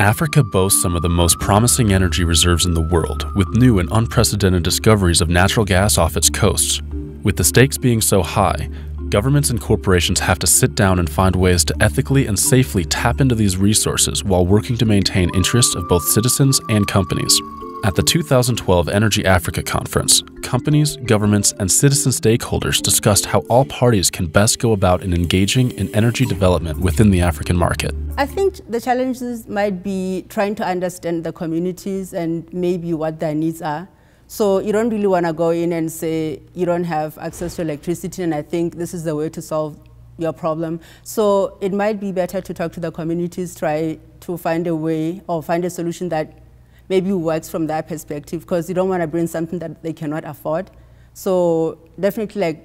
Africa boasts some of the most promising energy reserves in the world, with new and unprecedented discoveries of natural gas off its coasts. With the stakes being so high, governments and corporations have to sit down and find ways to ethically and safely tap into these resources while working to maintain interests of both citizens and companies. At the 2012 Energy Africa Conference, companies, governments, and citizen stakeholders discussed how all parties can best go about in engaging in energy development within the African market. I think the challenges might be trying to understand the communities and maybe what their needs are. So you don't really want to go in and say you don't have access to electricity, and I think this is the way to solve your problem. So it might be better to talk to the communities, try to find a way or find a solution that maybe works from that perspective, because you don't want to bring something that they cannot afford. So definitely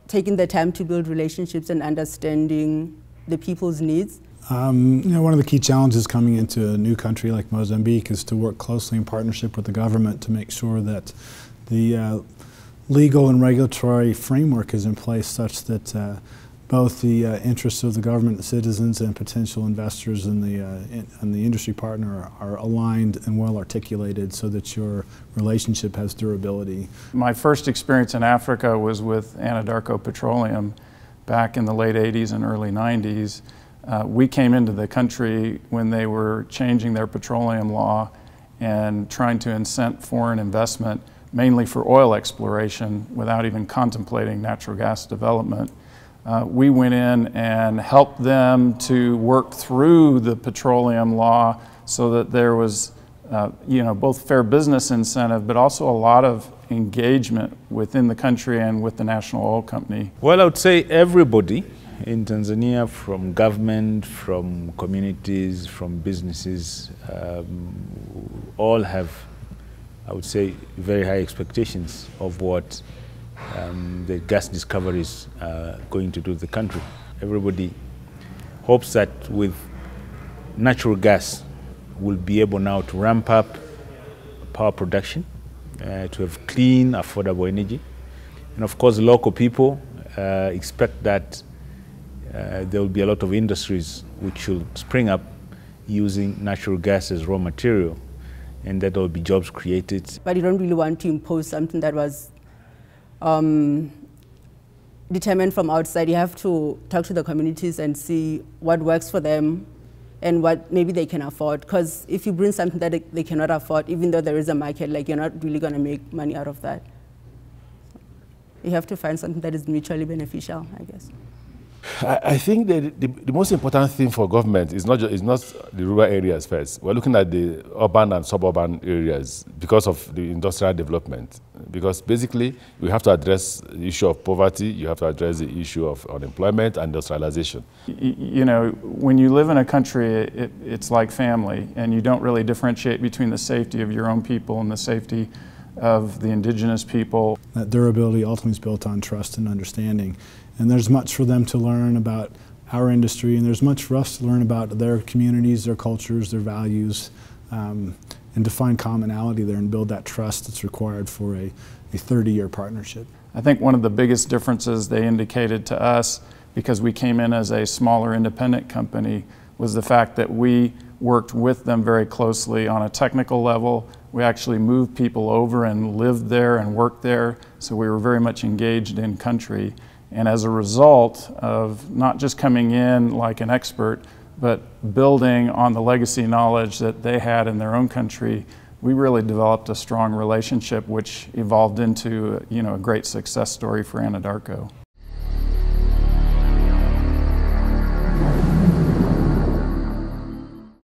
taking the time to build relationships and understanding the people's needs. One of the key challenges coming into a new country like Mozambique is to work closely in partnership with the government to make sure that the legal and regulatory framework is in place such that both the interests of the government, the citizens, and potential investors and the industry partner are aligned and well articulated so that your relationship has durability. My first experience in Africa was with Anadarko Petroleum back in the late 80s and early 90s. We came into the country when they were changing their petroleum law and trying to incent foreign investment, mainly for oil exploration, without even contemplating natural gas development. We went in and helped them to work through the petroleum law so that there was both fair business incentive, but also a lot of engagement within the country and with the national oil company. Well, I would say everybody in Tanzania, from government, from communities, from businesses, all have, I would say, very high expectations of what the gas discoveries are going to do to the country. Everybody hopes that with natural gas, we'll be able now to ramp up power production, to have clean, affordable energy. And of course, local people expect that there will be a lot of industries which will spring up using natural gas as raw material, and that there will be jobs created. But you don't really want to impose something that was determined from outside. You have to talk to the communities and see what works for them and what maybe they can afford. Because if you bring something that they cannot afford, even though there is a market, you're not really going to make money out of that. You have to find something that is mutually beneficial, I guess. I think that the most important thing for government is not the rural areas first. We're looking at the urban and suburban areas because of the industrial development. Because basically, we have to address the issue of poverty, you have to address the issue of unemployment and industrialization. You know, when you live in a country, it's like family, and you don't really differentiate between the safety of your own people and the safety of the indigenous people. That durability ultimately is built on trust and understanding. And there's much for them to learn about our industry, and there's much for us to learn about their communities, their cultures, their values, and to find commonality there and build that trust that's required for a 30-year partnership. I think one of the biggest differences they indicated to us, because we came in as a smaller independent company, was the fact that we worked with them very closely on a technical level. We actually moved people over and lived there and worked there, so we were very much engaged in country. And as a result of not just coming in like an expert, but building on the legacy knowledge that they had in their own country, we really developed a strong relationship which evolved into a great success story for Anadarko.